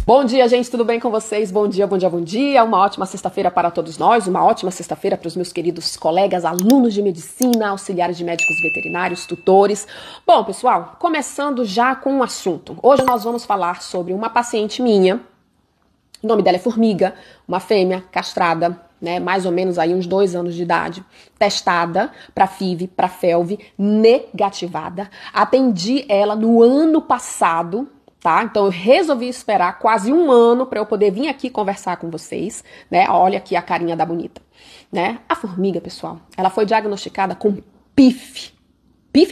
Bom dia, gente, tudo bem com vocês? Bom dia, bom dia, bom dia. Uma ótima sexta-feira para todos nós, uma ótima sexta-feira para os meus queridos colegas, alunos de medicina, auxiliares de médicos veterinários, tutores. Bom, pessoal, começando já com um assunto. Hoje nós vamos falar sobre uma paciente minha, o nome dela é Formiga, uma fêmea castrada, né, mais ou menos aí uns 2 anos de idade, testada para FIV, para FeLV, negativada. Atendi ela no ano passado, tá? Então eu resolvi esperar quase 1 ano para eu poder vir aqui conversar com vocês, né? Olha aqui a carinha da bonita, né? A Formiga, pessoal, ela foi diagnosticada com PIF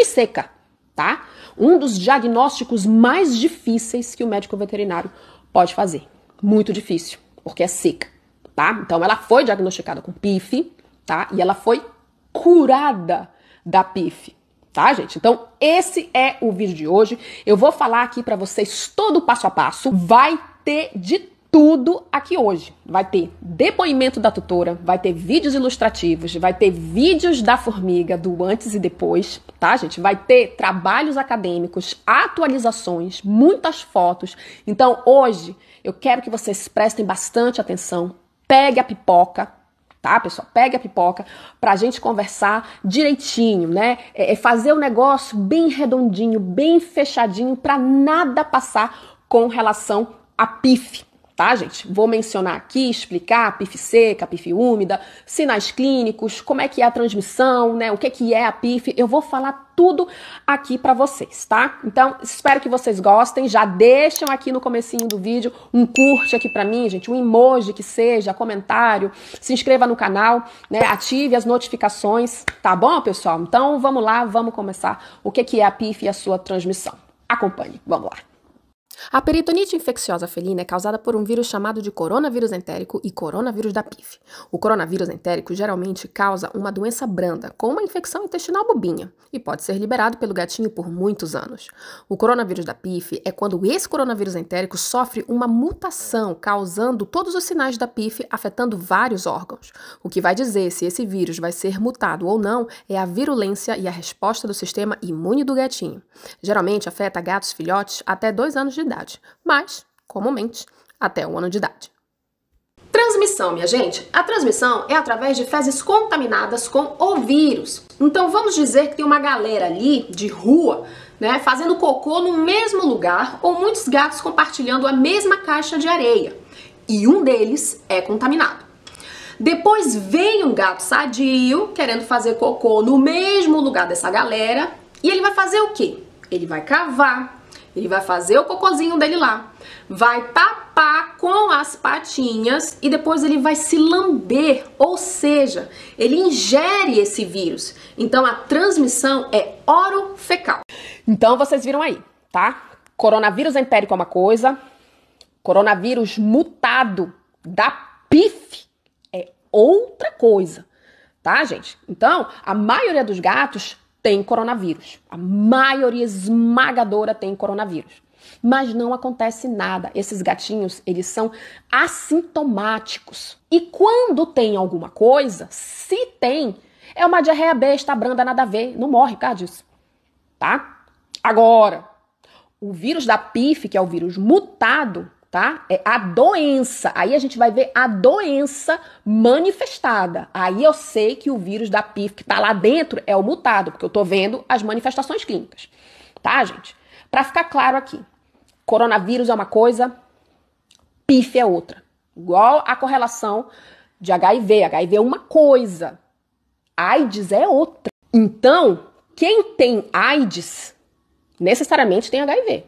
seca, tá? Um dos diagnósticos mais difíceis que o médico veterinário pode fazer. Muito difícil, porque é seca, tá? Então ela foi diagnosticada com PIF, tá? E ela foi curada da PIF. Tá, gente? Então, esse é o vídeo de hoje. Eu vou falar aqui pra vocês todo o passo a passo. Vai ter de tudo aqui hoje. Vai ter depoimento da tutora, vai ter vídeos ilustrativos, vai ter vídeos da Formiga do antes e depois, tá, gente? Vai ter trabalhos acadêmicos, atualizações, muitas fotos. Então, hoje, eu quero que vocês prestem bastante atenção. Pegue a pipoca, tá, pessoal? Pegue a pipoca pra gente conversar direitinho, né? Fazer o negócio bem redondinho, bem fechadinho, pra nada passar com relação a PIF, tá, gente? Vou mencionar aqui, explicar a PIF seca, a PIF úmida, sinais clínicos, como é que é a transmissão, né? O que é a PIF. Eu vou falar tudo aqui pra vocês, tá? Então, espero que vocês gostem. Já deixam aqui no comecinho do vídeo um curte aqui pra mim, gente, um emoji que seja, comentário, se inscreva no canal, né? Ative as notificações, tá bom, pessoal? Então, vamos lá, vamos começar. O que é a PIF e a sua transmissão? Acompanhe, vamos lá. A peritonite infecciosa felina é causada por um vírus chamado de coronavírus entérico e coronavírus da PIF. O coronavírus entérico geralmente causa uma doença branda, com uma infecção intestinal bobinha, e pode ser liberado pelo gatinho por muitos anos. O coronavírus da PIF é quando esse coronavírus entérico sofre uma mutação, causando todos os sinais da PIF, afetando vários órgãos. O que vai dizer se esse vírus vai ser mutado ou não é a virulência e a resposta do sistema imune do gatinho. Geralmente afeta gatos filhotes até 2 anos de idade, mas, comumente, até 1 ano de idade. Transmissão, minha gente. A transmissão é através de fezes contaminadas com o vírus. Então, vamos dizer que tem uma galera ali de rua, né, fazendo cocô no mesmo lugar, ou muitos gatos compartilhando a mesma caixa de areia, e um deles é contaminado. Depois vem um gato sadio querendo fazer cocô no mesmo lugar dessa galera, e ele vai fazer o quê? Ele vai cavar, ele vai fazer o cocôzinho dele lá, vai papar com as patinhas e depois ele vai se lamber, ou seja, ele ingere esse vírus. Então a transmissão é orofecal. Então vocês viram aí, tá? Coronavírus entérico é uma coisa, coronavírus mutado da PIF é outra coisa, tá, gente? Então a maioria dos gatos tem coronavírus. A maioria esmagadora tem coronavírus. Mas não acontece nada. Esses gatinhos, eles são assintomáticos. E quando tem alguma coisa, se tem, é uma diarreia besta, branda, nada a ver. Não morre por causa disso. Tá? Agora, o vírus da PIF, que é o vírus mutado, tá? É a doença. Aí a gente vai ver a doença manifestada. Aí eu sei que o vírus da PIF que tá lá dentro é o mutado, porque eu tô vendo as manifestações clínicas. Tá, gente? Pra ficar claro aqui, coronavírus é uma coisa, PIF é outra. Igual a correlação de HIV. HIV é uma coisa, AIDS é outra. Então, quem tem AIDS necessariamente tem HIV,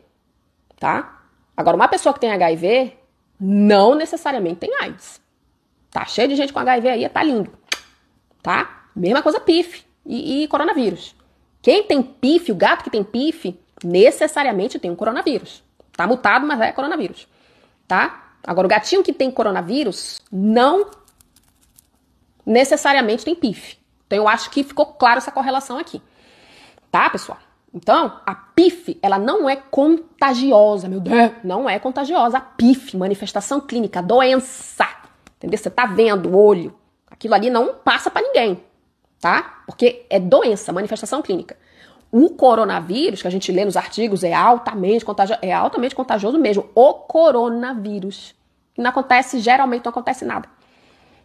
tá? Agora, uma pessoa que tem HIV não necessariamente tem AIDS. Tá cheio de gente com HIV aí, tá lindo. Tá? Mesma coisa PIF e coronavírus. Quem tem PIF, o gato que tem PIF, necessariamente tem um coronavírus. Tá mutado, mas é coronavírus. Tá? Agora, o gatinho que tem coronavírus não necessariamente tem PIF. Então, eu acho que ficou claro essa correlação aqui. Tá, pessoal? Então, a PIF, ela não é contagiosa, meu Deus, não é contagiosa. A PIF, manifestação clínica, doença, entendeu? Você tá vendo o olho, aquilo ali não passa pra ninguém, tá? Porque é doença, manifestação clínica. O coronavírus, que a gente lê nos artigos, é altamente contagioso mesmo. O coronavírus. Não acontece, geralmente não acontece nada.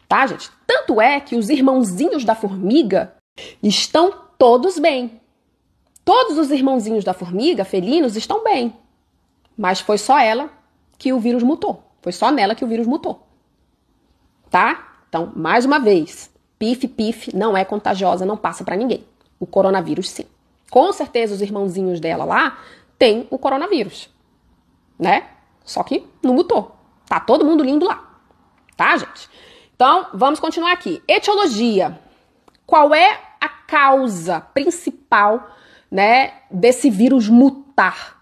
Tá, gente? Tanto é que os irmãozinhos da formiga estão todos bem. Todos os irmãozinhos da formiga, felinos, estão bem. Mas foi só ela que o vírus mutou. Foi só nela que o vírus mutou. Tá? Então, mais uma vez, pif, não é contagiosa, não passa pra ninguém. O coronavírus, sim. Com certeza os irmãozinhos dela lá têm o coronavírus, né? Só que não mutou. Tá todo mundo lindo lá, tá, gente? Então, vamos continuar aqui. Etiologia. Qual é a causa principal, né, desse vírus mutar?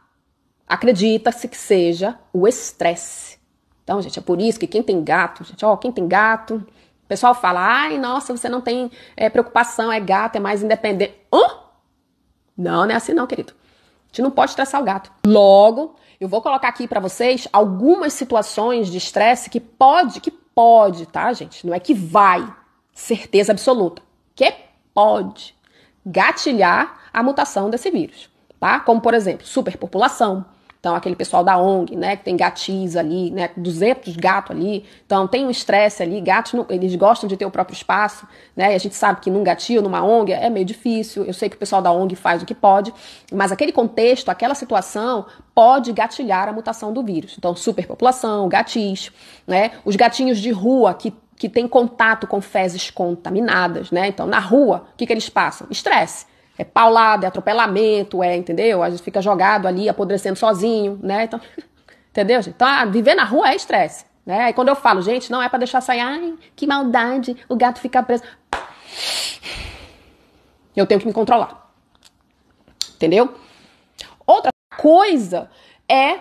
Acredita-se que seja o estresse. Então, gente, é por isso que quem tem gato, gente, ó, quem tem gato, o pessoal fala, ai, nossa, você não tem preocupação, é gato, é mais independente. Hã? Não é assim não, querido. A gente não pode estressar o gato. Logo, eu vou colocar aqui pra vocês algumas situações de estresse que pode, tá, gente? Não é que vai, certeza absoluta, que pode gatilhar a mutação desse vírus, tá? Como, por exemplo, superpopulação. Então, aquele pessoal da ONG, né, que tem gatis ali, né, 200 gatos ali. Então, tem um estresse ali, gatos, eles gostam de ter o próprio espaço, né, e a gente sabe que num gatinho, numa ONG, é meio difícil. Eu sei que o pessoal da ONG faz o que pode, mas aquele contexto, aquela situação, pode gatilhar a mutação do vírus. Então, superpopulação, gatis, né, os gatinhos de rua que têm contato com fezes contaminadas, né, então, na rua, o que eles passam? Estresse. É paulada, é atropelamento, entendeu? A gente fica jogado ali, apodrecendo sozinho, né? Então, entendeu, gente? Então, viver na rua é estresse, né? E quando eu falo, gente, não é pra deixar sair, ai, que maldade, o gato fica preso. Eu tenho que me controlar. Entendeu? Outra coisa é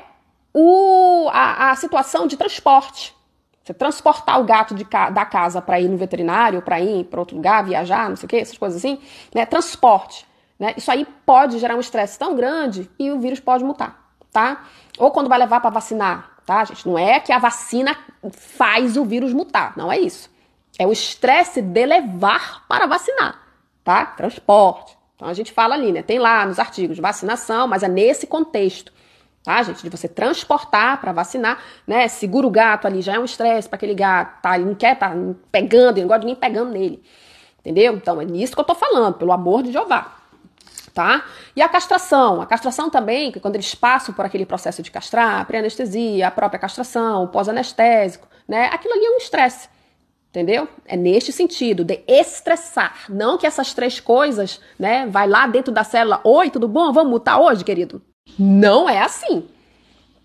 a situação de transporte. Você transportar o gato da casa para ir no veterinário, para ir para outro lugar, viajar, não sei o que, essas coisas assim, né? Transporte, né? Isso aí pode gerar um estresse tão grande e o vírus pode mutar, tá? Ou quando vai levar para vacinar, tá, gente? Não é que a vacina faz o vírus mutar, não é isso. É o estresse de levar para vacinar, tá? Transporte. Então a gente fala ali, né? Tem lá nos artigos vacinação, mas é nesse contexto. Tá, gente? De você transportar para vacinar, né? Segura o gato ali, já é um estresse para aquele gato, tá? Ele não quer tá pegando, ele não gosta de ninguém pegando nele. Entendeu? Então, é nisso que eu tô falando, pelo amor de Jeová. Tá? E a castração também, que quando eles passam por aquele processo de castrar, a pré-anestesia, a própria castração, o pós-anestésico, né? Aquilo ali é um estresse. Entendeu? É neste sentido, de estressar. Não que essas três coisas, né? Vai lá dentro da célula, oi, tudo bom? Vamos mutar hoje, querido? Não é assim,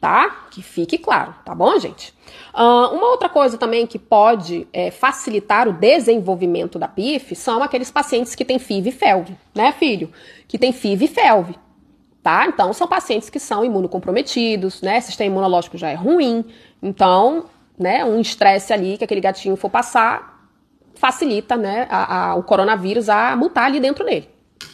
tá? Que fique claro, tá bom, gente? Uma outra coisa também que pode facilitar o desenvolvimento da PIF são aqueles pacientes que têm FIV e FeLV, né, filho? Que tem FIV e FeLV, tá? Então, são pacientes que são imunocomprometidos, né? Sistema imunológico já é ruim, então, né, um estresse ali que aquele gatinho for passar facilita, né, o coronavírus a mutar ali dentro dele.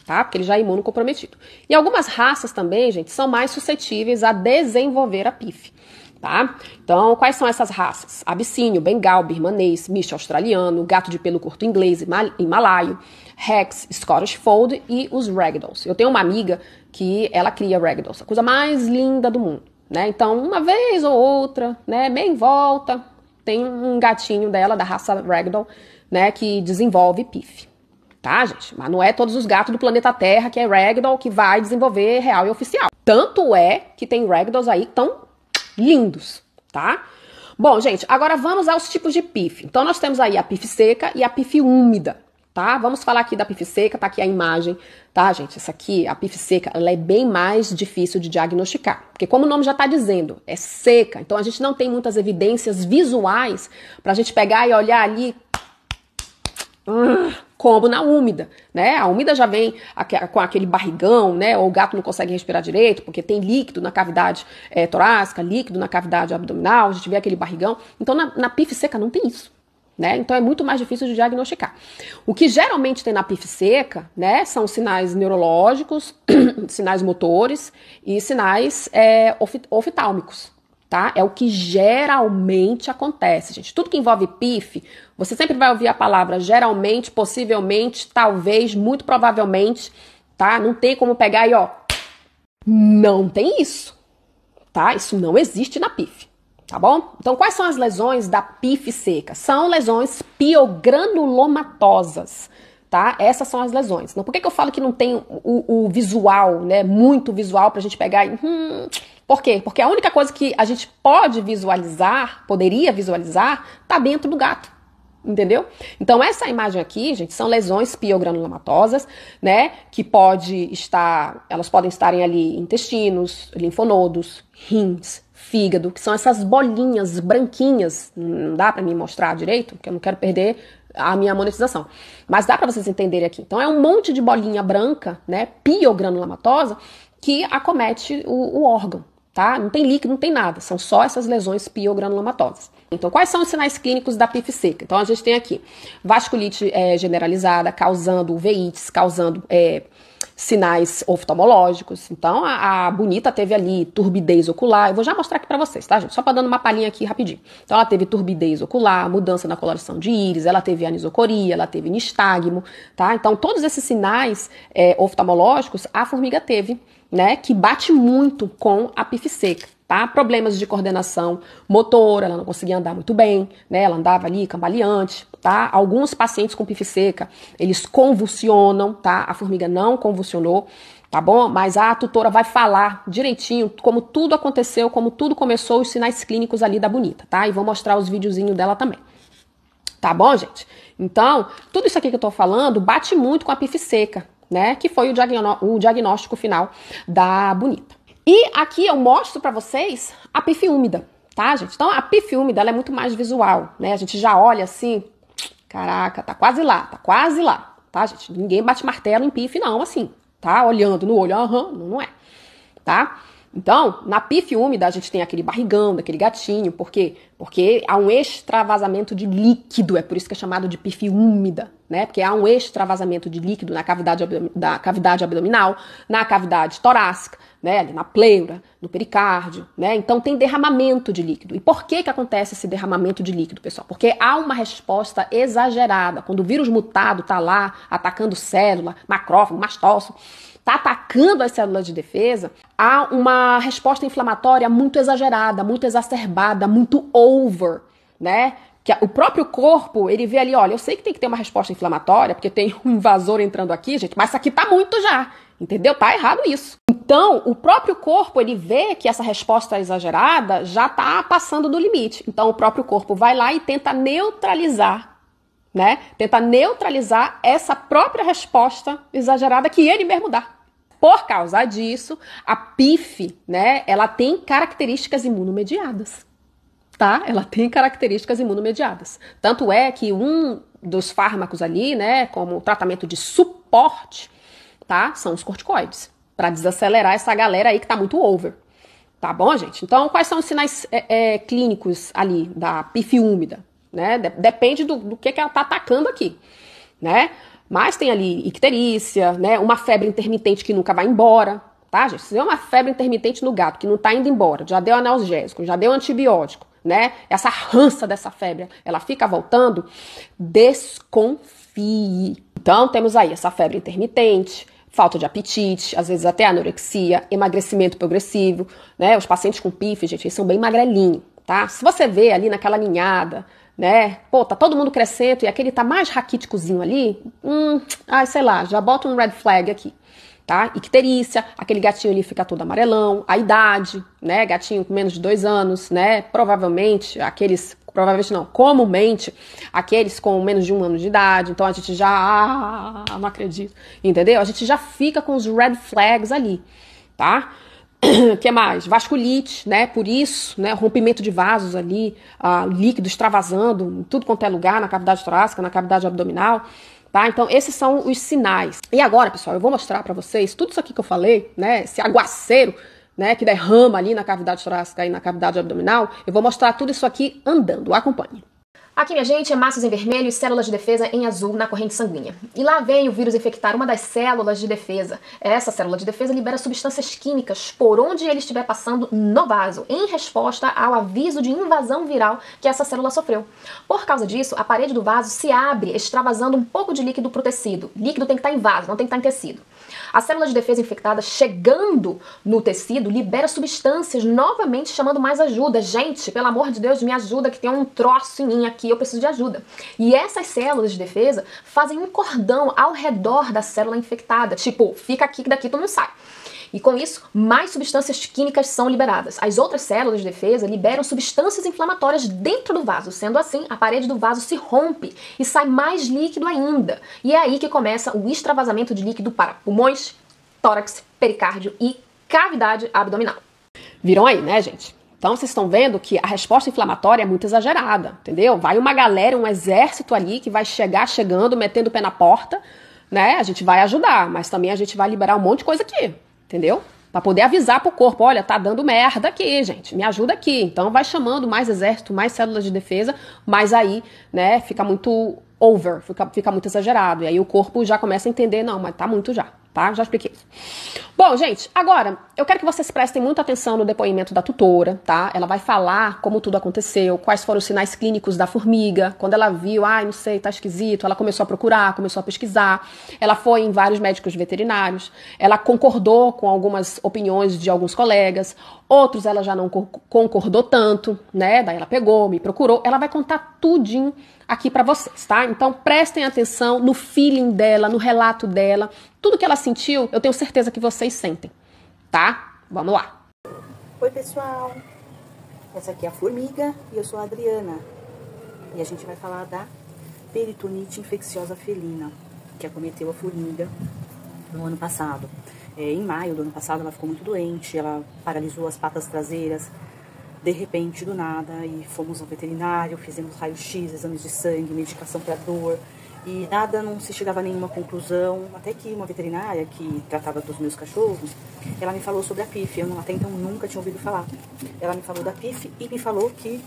Tá? Porque ele já é imunocomprometido. E algumas raças também, gente, são mais suscetíveis a desenvolver a PIF, tá? Então, quais são essas raças? Abissínio, Bengal, birmanês, misto australiano, gato de pelo curto inglês e malaio, Rex, Scottish Fold e os Ragdolls. Eu tenho uma amiga que ela cria Ragdolls, a coisa mais linda do mundo, né? Então, uma vez ou outra, né, meio em volta, tem um gatinho dela, da raça Ragdoll, né, que desenvolve PIF. Tá, gente? Mas não é todos os gatos do planeta Terra que é Ragdoll que vai desenvolver real e oficial. Tanto é que tem Ragdolls aí tão lindos, tá? Bom, gente, agora vamos aos tipos de PIF. Então, nós temos aí a PIF seca e a PIF úmida, tá? Vamos falar aqui da PIF seca, tá aqui a imagem, tá, gente? Essa aqui, a PIF seca, ela é bem mais difícil de diagnosticar. Porque como o nome já tá dizendo, é seca. Então, a gente não tem muitas evidências visuais pra gente pegar e olhar ali como na úmida, né? A úmida já vem com aquele barrigão, né? Ou o gato não consegue respirar direito, porque tem líquido na cavidade torácica, líquido na cavidade abdominal, a gente vê aquele barrigão. Então, na PIF seca não tem isso, né? Então, é muito mais difícil de diagnosticar. O que geralmente tem na PIF seca, né? São sinais neurológicos, sinais motores e sinais oftálmicos. Tá? É o que geralmente acontece, gente. Tudo que envolve PIF, você sempre vai ouvir a palavra geralmente, possivelmente, talvez, muito provavelmente, tá? Não tem como pegar aí, ó. Não tem isso, tá? Isso não existe na PIF, tá bom? Então, quais são as lesões da PIF seca? São lesões piogranulomatosas, tá? Essas são as lesões. Então, por que eu falo que não tem o visual, né? Muito visual pra gente pegar e... Por quê? Porque a única coisa que a gente pode visualizar, poderia visualizar, tá dentro do gato. Entendeu? Então, essa imagem aqui, gente, são lesões piogranulomatosas, né? Que elas podem estarem ali em intestinos, linfonodos, rins, fígado, que são essas bolinhas branquinhas. Não dá pra mim mostrar direito, porque eu não quero perder a minha monetização. Mas dá pra vocês entenderem aqui. Então, é um monte de bolinha branca, né? Piogranulomatosa, que acomete o órgão. Tá? Não tem líquido, não tem nada, são só essas lesões piogranulomatosas. Então, quais são os sinais clínicos da PIF seca? Então, a gente tem aqui vasculite generalizada, causando uveites, causando sinais oftalmológicos. Então, a Bonita teve ali turbidez ocular. Eu vou já mostrar aqui pra vocês, tá, gente? Só pra dando uma palhinha aqui rapidinho. Então, ela teve turbidez ocular, mudança na coloração de íris, ela teve anisocoria, ela teve nistagmo, tá? Então, todos esses sinais oftalmológicos a formiga teve, né, que bate muito com a PIF seca, tá? Problemas de coordenação motora, ela não conseguia andar muito bem, né? Ela andava ali cambaleante, tá? Alguns pacientes com PIF seca, eles convulsionam, tá? A formiga não convulsionou, tá bom? Mas a tutora vai falar direitinho como tudo aconteceu, como tudo começou, os sinais clínicos ali da Bonita, tá? E vou mostrar os videozinhos dela também. Tá bom, gente? Então, tudo isso aqui que eu tô falando bate muito com a PIF seca, né, que foi o diagnóstico final da Bonita. E aqui eu mostro pra vocês a PIF úmida, tá, gente? Então, a PIF úmida, ela é muito mais visual, né? A gente já olha assim, caraca, tá quase lá, tá, gente? Ninguém bate martelo em PIF não, assim, tá? Olhando no olho, não é, tá? Então, na PIF úmida, a gente tem aquele barrigão, daquele gatinho, por quê? Porque há um extravasamento de líquido, é por isso que é chamado de PIF úmida, né? Porque há um extravasamento de líquido na cavidade abdominal, na cavidade torácica, né? Ali na pleura, no pericárdio, né? Então tem derramamento de líquido. E por que acontece esse derramamento de líquido, pessoal? Porque há uma resposta exagerada. Quando o vírus mutado tá lá, atacando célula, macrófago, mastócito, tá atacando as células de defesa, há uma resposta inflamatória muito exagerada, muito exacerbada, muito over, né? Que o próprio corpo, ele vê ali, olha, eu sei que tem que ter uma resposta inflamatória, porque tem um invasor entrando aqui, gente, mas isso aqui tá muito já, entendeu? Tá errado isso. Então, o próprio corpo, ele vê que essa resposta exagerada já tá passando do limite. Então, o próprio corpo vai lá e tenta neutralizar, né? Tenta neutralizar essa própria resposta exagerada que ele mesmo dá. Por causa disso, a PIF, né, ela tem características imunomediadas, tá? Ela tem características imunomediadas. Tanto é que um dos fármacos ali, né, como tratamento de suporte, tá, são os corticoides, para desacelerar essa galera aí que tá muito over. Tá bom, gente? Então, quais são os sinais clínicos ali da PIF úmida, né? Depende do que ela tá atacando aqui, né? Mas tem ali icterícia, né? Uma febre intermitente que nunca vai embora, tá, gente? Se tem uma febre intermitente no gato que não tá indo embora, já deu analgésico, já deu antibiótico, né? Essa rança dessa febre, ela fica voltando, desconfie. Então, temos aí essa febre intermitente, falta de apetite, às vezes até anorexia, emagrecimento progressivo, né? Os pacientes com PIF, gente, eles são bem magrelinhos, tá? Se você vê ali naquela ninhada, né? Pô, tá todo mundo crescendo e aquele tá mais raquíticozinho ali, sei lá, já bota um red flag aqui, tá? Icterícia, aquele gatinho ali fica todo amarelão, a idade, né? Gatinho com menos de 2 anos, né? Comumente, aqueles com menos de 1 ano de idade, então a gente já, não acredito, entendeu? A gente já fica com os red flags ali, tá? O que mais? Vasculite, né? Por isso, né? Rompimento de vasos ali, líquido extravasando em tudo quanto é lugar, na cavidade torácica, na cavidade abdominal, tá? Então, esses são os sinais. E agora, pessoal, eu vou mostrar pra vocês tudo isso aqui que eu falei, né? Esse aguaceiro, né? Que derrama ali na cavidade torácica e na cavidade abdominal. Eu vou mostrar tudo isso aqui andando. Acompanhe. Aqui, minha gente, é massos em vermelho e células de defesa em azul na corrente sanguínea. E lá vem o vírus infectar uma das células de defesa. Essa célula de defesa libera substâncias químicas por onde ele estiver passando no vaso, em resposta ao aviso de invasão viral que essa célula sofreu. Por causa disso, a parede do vaso se abre, extravasando um pouco de líquido para o tecido. Líquido tem que estar em vaso, não tem que estar em tecido. A célula de defesa infectada chegando no tecido libera substâncias novamente chamando mais ajuda. Gente, pelo amor de Deus, me ajuda que tem um troço em mim aqui, eu preciso de ajuda. E essas células de defesa fazem um cordão ao redor da célula infectada. Tipo, fica aqui que daqui tu não sai. E com isso, mais substâncias químicas são liberadas. As outras células de defesa liberam substâncias inflamatórias dentro do vaso. Sendo assim, a parede do vaso se rompe e sai mais líquido ainda. E é aí que começa o extravasamento de líquido para pulmões, tórax, pericárdio e cavidade abdominal. Viram aí, né, gente? Então, vocês estão vendo que a resposta inflamatória é muito exagerada, entendeu? Vai uma galera, um exército ali que vai chegando, metendo o pé na porta, né? A gente vai ajudar, mas também a gente vai liberar um monte de coisa aqui. Entendeu? Pra poder avisar pro corpo, olha, tá dando merda aqui, gente, me ajuda aqui. Então vai chamando mais exército, mais células de defesa, mas aí, né, fica muito over, fica muito exagerado. E aí o corpo já começa a entender, não, mas tá muito já, tá? Já expliquei isso. Bom, gente, agora, eu quero que vocês prestem muita atenção no depoimento da tutora, tá? Ela vai falar como tudo aconteceu, quais foram os sinais clínicos da formiga. Quando ela viu, não sei, tá esquisito, ela começou a procurar, começou a pesquisar. Ela foi em vários médicos veterinários. Ela concordou com algumas opiniões de alguns colegas. Outros ela já não concordou tanto, né? Daí ela pegou, me procurou. Ela vai contar tudinho aqui pra vocês, tá? Então prestem atenção no feeling dela, no relato dela. Tudo que ela sentiu, eu tenho certeza que vocês sentem, tá? Vamos lá. Oi, pessoal. Essa aqui é a Formiga e eu sou a Adriana. E a gente vai falar da peritonite infecciosa felina, que acometeu a Formiga no ano passado. Em maio do ano passado ela ficou muito doente, ela paralisou as patas traseiras, de repente, do nada, e fomos ao veterinário, fizemos raio-x, exames de sangue, medicação para dor, e nada, não se chegava a nenhuma conclusão, até que uma veterinária que tratava dos meus cachorros, ela me falou sobre a PIF, eu até então nunca tinha ouvido falar. Ela me falou da PIF e me falou que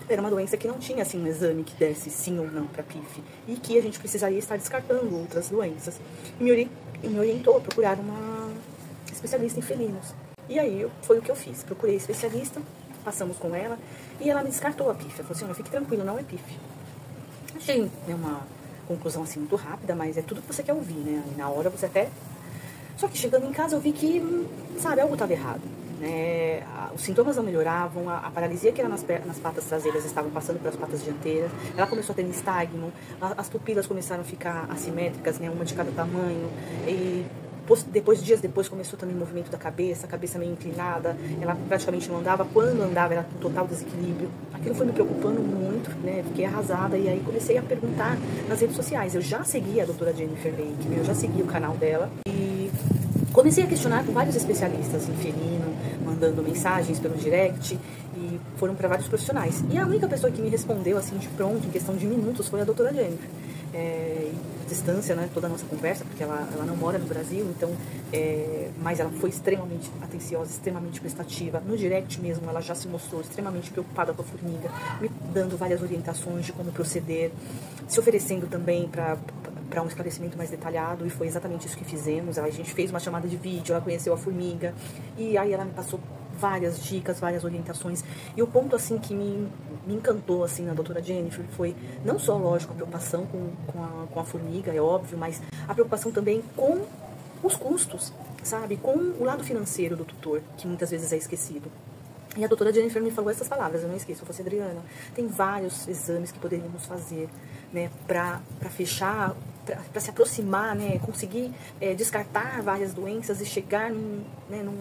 era uma doença que não tinha, assim, um exame que desse sim ou não para PIF, e que a gente precisaria estar descartando outras doenças. E me orientou a procurar uma especialista em felinos. E aí, foi o que eu fiz, procurei especialista, passamos com ela, e ela me descartou a PIF. Ela falou assim, olha, fique tranquilo, não é PIF. Achei, né, uma conclusão assim muito rápida, mas é tudo que você quer ouvir, né? E na hora você até... Só que chegando em casa eu vi que, sabe, algo estava errado, né? Os sintomas não melhoravam, a paralisia que era nas patas traseiras estava passando para as patas dianteiras, ela começou a ter nistagmo, as pupilas começaram a ficar assimétricas, né? Uma de cada tamanho, e dias depois começou também o movimento da cabeça, a cabeça meio inclinada, ela praticamente não andava, quando andava era com total desequilíbrio. Aquilo foi me preocupando muito, né? Fiquei arrasada e aí comecei a perguntar nas redes sociais. Eu já seguia a doutora Jennifer Lake, eu já seguia o canal dela e comecei a questionar com vários especialistas em felino, mandando mensagens pelo direct, e foram para vários profissionais. E a única pessoa que me respondeu assim de pronto, em questão de minutos, foi a doutora Jennifer. Distância, né, toda a nossa conversa, porque ela não mora no Brasil, então, mas ela foi extremamente atenciosa, extremamente prestativa. No direct mesmo, ela já se mostrou extremamente preocupada com a formiga, me dando várias orientações de como proceder, se oferecendo também para um esclarecimento mais detalhado, e foi exatamente isso que fizemos. A gente fez uma chamada de vídeo, ela conheceu a formiga, e aí ela me passou várias dicas, várias orientações. E o ponto, assim, que me encantou, assim, na doutora Jennifer foi, não só, lógico, a preocupação com a formiga, é óbvio, mas a preocupação também com os custos, sabe? Com o lado financeiro do tutor, que muitas vezes é esquecido. E a doutora Jennifer me falou essas palavras, eu não esqueço. Eu falei, Adriana, tem vários exames que poderíamos fazer, né, para fechar, para se aproximar, né, conseguir descartar várias doenças e chegar num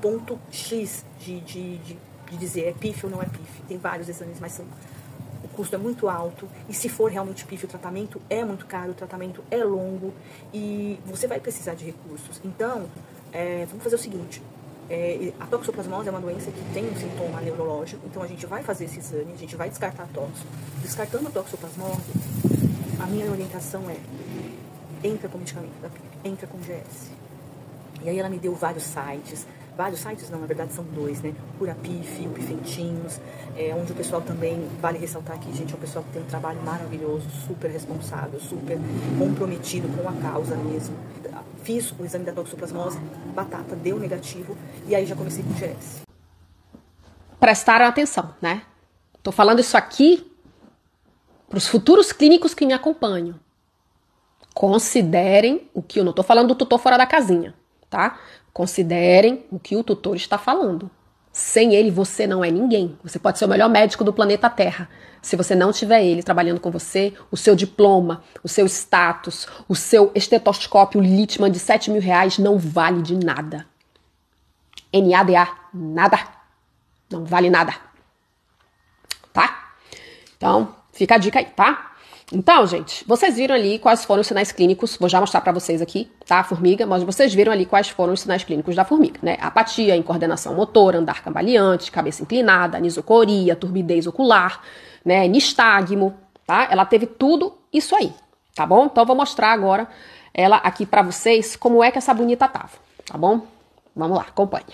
ponto X de dizer é PIF ou não é PIF. Tem vários exames, mas o custo é muito alto, e se for realmente PIF, o tratamento é muito caro, o tratamento é longo, e você vai precisar de recursos. Então, vamos fazer o seguinte, a toxoplasmose é uma doença que tem um sintoma neurológico, então a gente vai fazer esse exame, a gente vai descartar a toxo. Descartando a toxoplasmose, a minha orientação entra com medicamento da PIF, entra com GS. E aí ela me deu vários sites não, na verdade são dois, né? Cura PIF, o Pifentinhos, onde o pessoal também, vale ressaltar aqui, gente, é um pessoal que tem um trabalho maravilhoso, super responsável, super comprometido com a causa mesmo. Fiz o exame da toxoplasmose, batata, deu negativo, e aí já comecei com GS. Prestaram atenção, né? Tô falando isso aqui para os futuros clínicos que me acompanham. Considerem o que eu não tô falando do tutor fora da casinha, tá? Considerem o que o tutor está falando. Sem ele, você não é ninguém. Você pode ser o melhor médico do planeta Terra. Se você não tiver ele trabalhando com você, o seu diploma, o seu status, o seu estetoscópio Littmann de R$7.000 não vale de nada. NADA, nada. Não vale nada. Tá? Então, fica a dica aí, tá? Então, gente, vocês viram ali quais foram os sinais clínicos, vou já mostrar pra vocês aqui, tá, formiga, mas vocês viram ali quais foram os sinais clínicos da formiga, né? Apatia, incoordenação motora, andar cambaleante, cabeça inclinada, anisocoria, turbidez ocular, né, nistagmo, tá? Ela teve tudo isso aí, tá bom? Então, eu vou mostrar agora ela aqui pra vocês como é que essa bonita tava, tá bom? Vamos lá, acompanhe.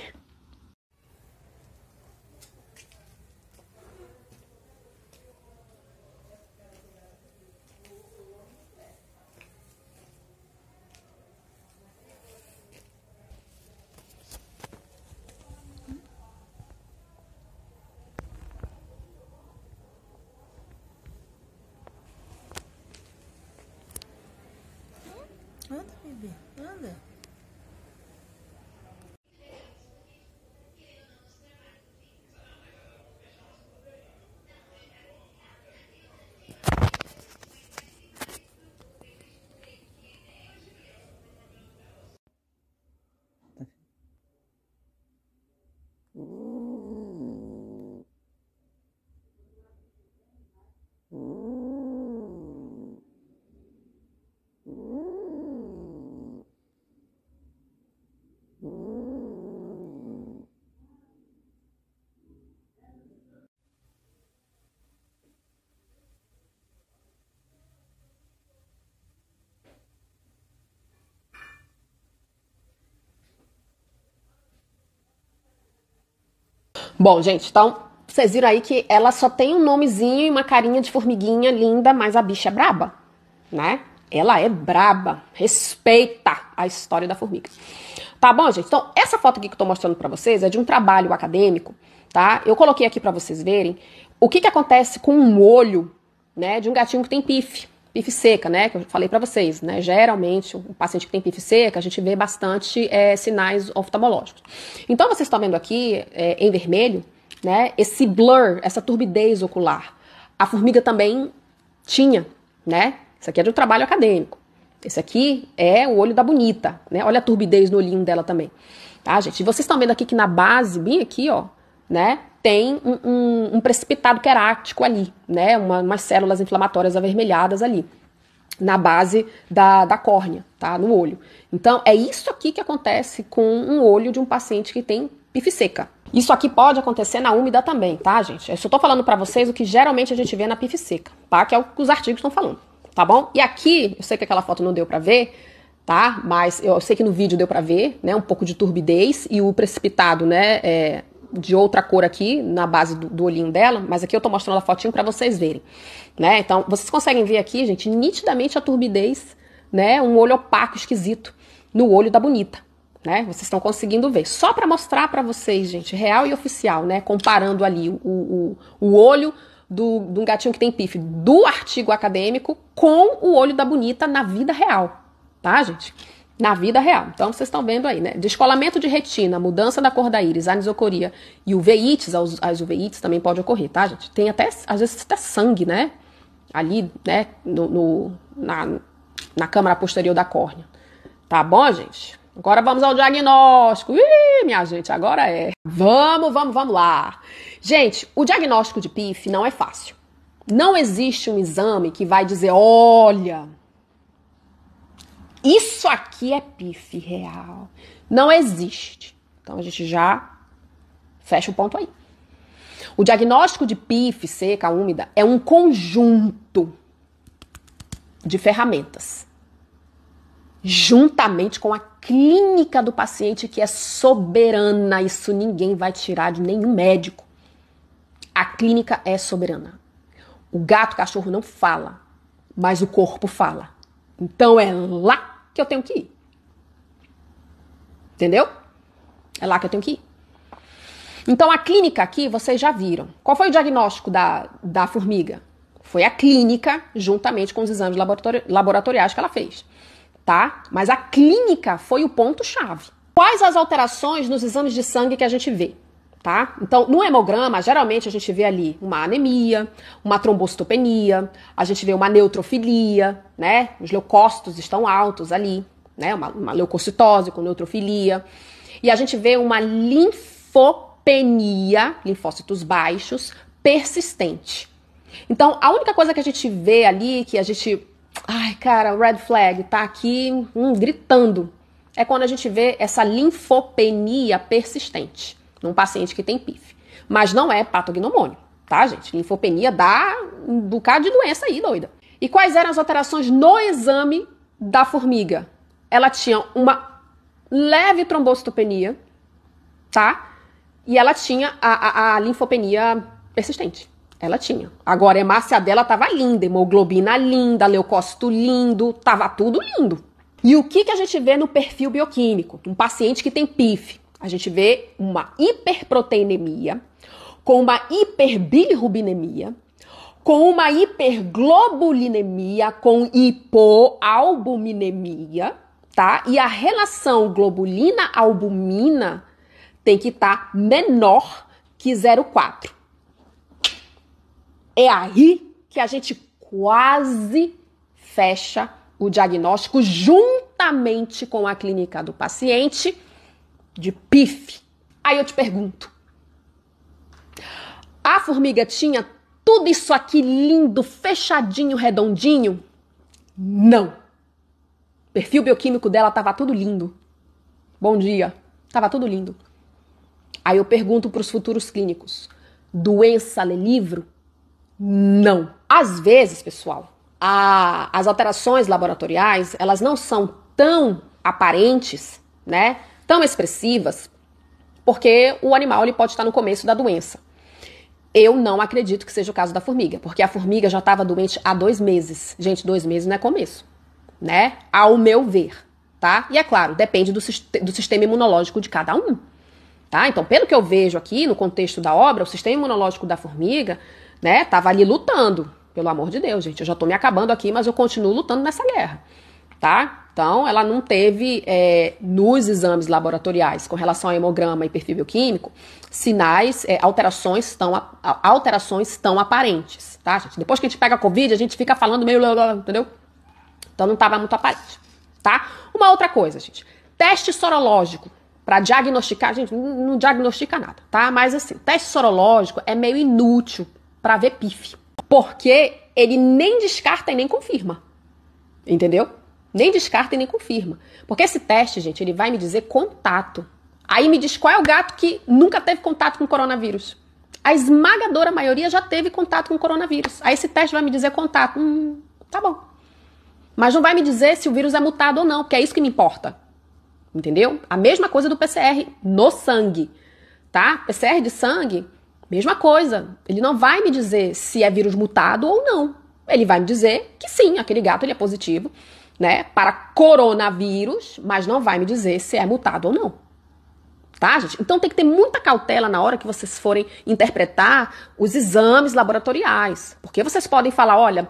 Anda, bebê, anda. Bom, gente, então, vocês viram aí que ela só tem um nomezinho e uma carinha de formiguinha linda, mas a bicha é braba, né? Ela é braba, respeita a história da formiga. Tá bom, gente? Então, essa foto aqui que eu tô mostrando pra vocês é de um trabalho acadêmico, tá? Eu coloquei aqui pra vocês verem o que acontece com um olho, né, de um gatinho que tem pife seca, né, que eu falei pra vocês, né? Geralmente, o paciente que tem pife seca, a gente vê bastante sinais oftalmológicos. Então, vocês estão vendo aqui, em vermelho, né, esse blur, essa turbidez ocular. A formiga também tinha, né? Isso aqui é de um trabalho acadêmico. Esse aqui é o olho da bonita, né? Olha a turbidez no olhinho dela também, tá, gente? E vocês estão vendo aqui que na base, bem aqui, ó, né, tem um precipitado querático ali, né? Umas células inflamatórias avermelhadas ali, na base da córnea, tá? No olho. Então, é isso aqui que acontece com um olho de um paciente que tem pife seca. Isso aqui pode acontecer na úmida também, tá, gente? Eu só tô falando pra vocês o que geralmente a gente vê na pife seca, tá? Que é o que os artigos estão falando, tá bom? E aqui, eu sei que aquela foto não deu pra ver, tá? Mas eu sei que no vídeo deu pra ver, né? Um pouco de turbidez e o precipitado, né? De outra cor aqui, na base do olhinho dela, mas aqui eu tô mostrando a fotinho pra vocês verem, né? Então, vocês conseguem ver aqui, gente, nitidamente a turbidez, né? Um olho opaco, esquisito, no olho da bonita, né? Vocês estão conseguindo ver. Só pra mostrar pra vocês, gente, real e oficial, né? Comparando ali o olho de um gatinho que tem pife do artigo acadêmico com o olho da bonita na vida real, tá, gente? Na vida real. Então, vocês estão vendo aí, né? Descolamento de retina, mudança da cor da íris, anisocoria e uveites, as uveites também pode ocorrer, tá, gente? Tem até, às vezes, até sangue, né? Ali, né? Na câmara posterior da córnea. Tá bom, gente? Agora vamos ao diagnóstico. Ih, minha gente, agora é. Vamos lá. Gente, o diagnóstico de PIF não é fácil. Não existe um exame que vai dizer, olha, isso aqui é PIF real. Não existe. Então a gente já fecha o ponto aí. O diagnóstico de PIF seca, úmida, é um conjunto de ferramentas, juntamente com a clínica do paciente, que é soberana. Isso ninguém vai tirar de nenhum médico. A clínica é soberana. O gato, o cachorro não fala, mas o corpo fala. Então é lá que eu tenho que ir. Entendeu? É lá que eu tenho que ir. Então a clínica aqui, vocês já viram. Qual foi o diagnóstico da formiga? Foi a clínica, juntamente com os exames laboratoriais que ela fez, tá? Mas a clínica foi o ponto-chave. Quais as alterações nos exames de sangue que a gente vê, tá? Então, no hemograma, geralmente a gente vê ali uma anemia, uma trombocitopenia, a gente vê uma neutrofilia, né? Os leucócitos estão altos ali, né? Uma leucocitose com neutrofilia. E a gente vê uma linfopenia, linfócitos baixos, persistente. Então, a única coisa que a gente vê ali, que a gente... Ai, cara, o red flag tá aqui gritando. É quando a gente vê essa linfopenia persistente num paciente que tem PIF. Mas não é patognomônio, tá, gente? Linfopenia dá um bocado de doença aí, doida. E quais eram as alterações no exame da formiga? Ela tinha uma leve trombocitopenia, tá? E ela tinha a linfopenia persistente. Ela tinha. Agora, a hemácia dela tava linda, hemoglobina linda, leucócito lindo, tava tudo lindo. E o que a gente vê no perfil bioquímico? Um paciente que tem PIF. A gente vê uma hiperproteinemia, com uma hiperbilirrubinemia, com uma hiperglobulinemia, com hipoalbuminemia, tá? E a relação globulina-albumina tem que estar menor que 0,4. É aí que a gente quase fecha o diagnóstico juntamente com a clínica do paciente de PIF. Aí eu te pergunto, a formiga tinha tudo isso aqui lindo, fechadinho, redondinho? Não. O perfil bioquímico dela estava tudo lindo. Bom dia. Estava tudo lindo. Aí eu pergunto para os futuros clínicos, doença lê livro? Não. Às vezes, pessoal, as alterações laboratoriais, elas não são tão aparentes, né? Tão expressivas, porque o animal ele pode estar no começo da doença. Eu não acredito que seja o caso da formiga, porque a formiga já estava doente há 2 meses. Gente, 2 meses não é começo, né? Ao meu ver, tá? E é claro, depende do sistema imunológico de cada um, tá? Então, pelo que eu vejo aqui no contexto da obra, o sistema imunológico da formiga, né, tava ali lutando, pelo amor de Deus, gente. Eu já tô me acabando aqui, mas eu continuo lutando nessa guerra, tá? Então, ela não teve, nos exames laboratoriais, com relação ao hemograma e perfil bioquímico, sinais, alterações estão aparentes, tá, gente? Depois que a gente pega a Covid, a gente fica falando meio... entendeu? Então, não estava muito aparente, tá? Uma outra coisa, gente. Teste sorológico para diagnosticar... Gente, não diagnostica nada, tá? Mas, assim, teste sorológico é meio inútil para ver PIF, porque ele nem descarta e nem confirma, entendeu? Nem descarta e nem confirma. Porque esse teste, gente, ele vai me dizer contato. Aí me diz qual é o gato que nunca teve contato com o coronavírus. A esmagadora maioria já teve contato com o coronavírus. Aí esse teste vai me dizer contato. Tá bom. Mas não vai me dizer se o vírus é mutado ou não, porque é isso que me importa. Entendeu? A mesma coisa do PCR no sangue, tá? PCR de sangue, mesma coisa. Ele não vai me dizer se é vírus mutado ou não. Ele vai me dizer que sim, aquele gato ele é positivo, né, para coronavírus, mas não vai me dizer se é mutado ou não. Tá, gente? Então tem que ter muita cautela na hora que vocês forem interpretar os exames laboratoriais. Porque vocês podem falar, olha,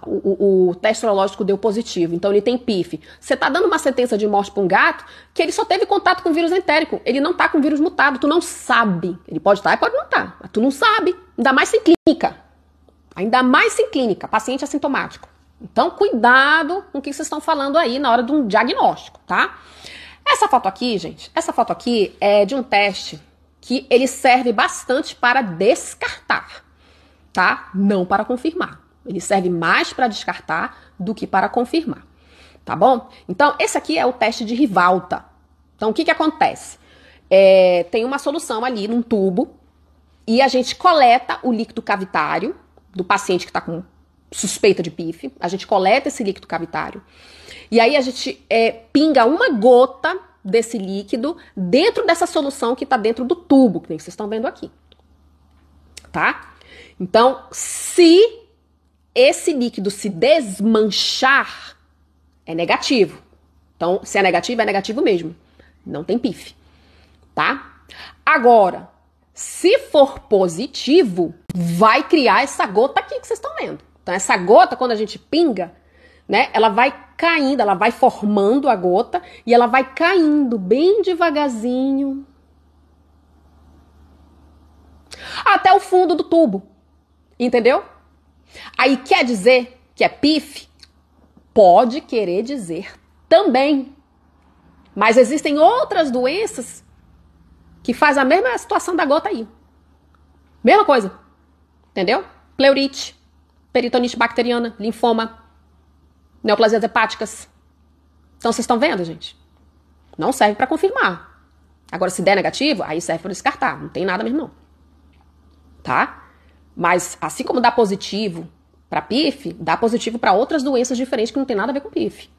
o teste sorológico deu positivo, então ele tem PIF. Você tá dando uma sentença de morte para um gato que ele só teve contato com vírus entérico. Ele não tá com vírus mutado, tu não sabe. Ele pode estar e pode não estar, mas tu não sabe. Ainda mais sem clínica. Ainda mais sem clínica, paciente assintomático. Então, cuidado com o que vocês estão falando aí na hora de um diagnóstico, tá? Essa foto aqui, gente, essa foto aqui é de um teste que ele serve bastante para descartar, tá? Não para confirmar. Ele serve mais para descartar do que para confirmar, tá bom? Então, esse aqui é o teste de Rivalta. Então, o que acontece? Tem uma solução ali num tubo e a gente coleta o líquido cavitário do paciente que está com suspeita de PIF, a gente coleta esse líquido cavitário e aí a gente pinga uma gota desse líquido dentro dessa solução que está dentro do tubo, que vocês estão vendo aqui, tá? Então, se esse líquido se desmanchar, é negativo. Então, se é negativo mesmo. Não tem PIF, tá? Agora, Se for positivo, vai criar essa gota aqui que vocês estão vendo. Então, essa gota, quando a gente pinga, né, ela vai caindo, ela vai formando a gota e ela vai caindo bem devagarzinho até o fundo do tubo. Entendeu? Aí quer dizer que é PIF? Pode querer dizer também. Mas existem outras doenças que faz a mesma situação da gota aí. Mesma coisa. Entendeu? Pleurite, peritonite bacteriana, linfoma, neoplasias hepáticas. Então vocês estão vendo, gente? Não serve para confirmar. Agora, se der negativo, aí serve para descartar. Não tem nada mesmo não. Tá? Mas assim como dá positivo para PIF, dá positivo para outras doenças diferentes que não tem nada a ver com PIF.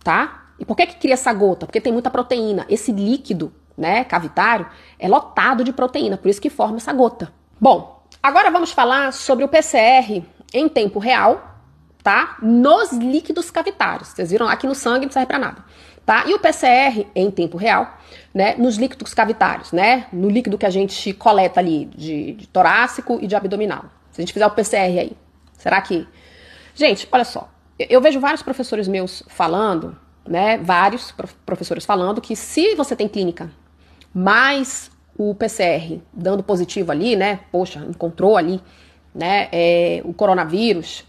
Tá? E por que cria essa gota? Porque tem muita proteína. Esse líquido, né, cavitário, é lotado de proteína, por isso que forma essa gota. Bom, agora vamos falar sobre o PCR em tempo real, tá? Nos líquidos cavitários. Vocês viram aqui no sangue, não serve para nada, tá? E o PCR em tempo real, né, nos líquidos cavitários, né? No líquido que a gente coleta ali de torácico e de abdominal. Se a gente fizer o PCR aí, será que... Gente, olha só, eu vejo vários professores meus falando, né, vários professores falando que se você tem clínica, mais o PCR dando positivo ali, né, poxa, encontrou ali, né, o coronavírus,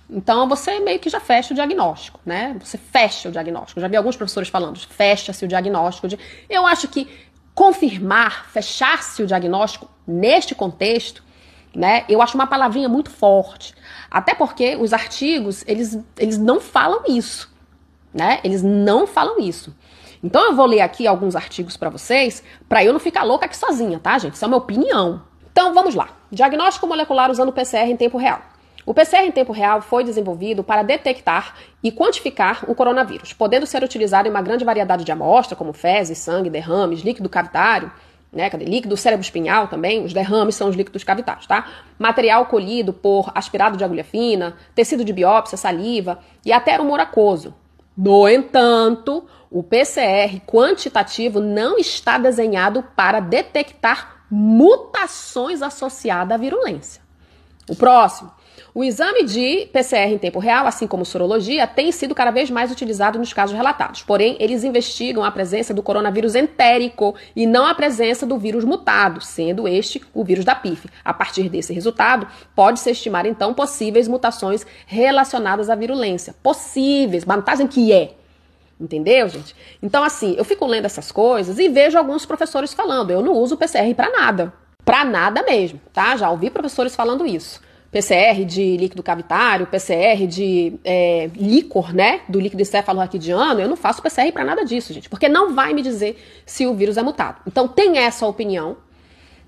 então você meio que já fecha o diagnóstico, né, você fecha o diagnóstico. Eu já vi alguns professores falando, fecha-se o diagnóstico. Eu acho que confirmar, fechar-se o diagnóstico neste contexto, né, eu acho uma palavrinha muito forte, até porque os artigos, eles não falam isso, né, eles não falam isso. Então eu vou ler aqui alguns artigos para vocês, para eu não ficar louca aqui sozinha, tá, gente? Isso é uma opinião. Então vamos lá. Diagnóstico molecular usando o PCR em tempo real. O PCR em tempo real foi desenvolvido para detectar e quantificar o coronavírus, podendo ser utilizado em uma grande variedade de amostras, como fezes, sangue, derrames, líquido cavitário, né, líquido cérebro-espinhal também, os derrames são os líquidos cavitários, tá? Material colhido por aspirado de agulha fina, tecido de biópsia, saliva e até humor aquoso. No entanto, o PCR quantitativo não está desenhado para detectar mutações associadas à virulência. O próximo. O exame de PCR em tempo real, assim como sorologia, tem sido cada vez mais utilizado nos casos relatados. Porém, eles investigam a presença do coronavírus entérico e não a presença do vírus mutado, sendo este o vírus da PIF. A partir desse resultado, pode-se estimar, então, possíveis mutações relacionadas à virulência. Possíveis, mas não está dizendo que é. Entendeu, gente? Então, assim, eu fico lendo essas coisas e vejo alguns professores falando, eu não uso PCR para nada. Para nada mesmo, tá? Já ouvi professores falando isso. PCR de líquido cavitário, PCR de líquor, né, do líquido encefalorraquidiano, eu não faço PCR para nada disso, gente, porque não vai me dizer se o vírus é mutado. Então tem essa opinião,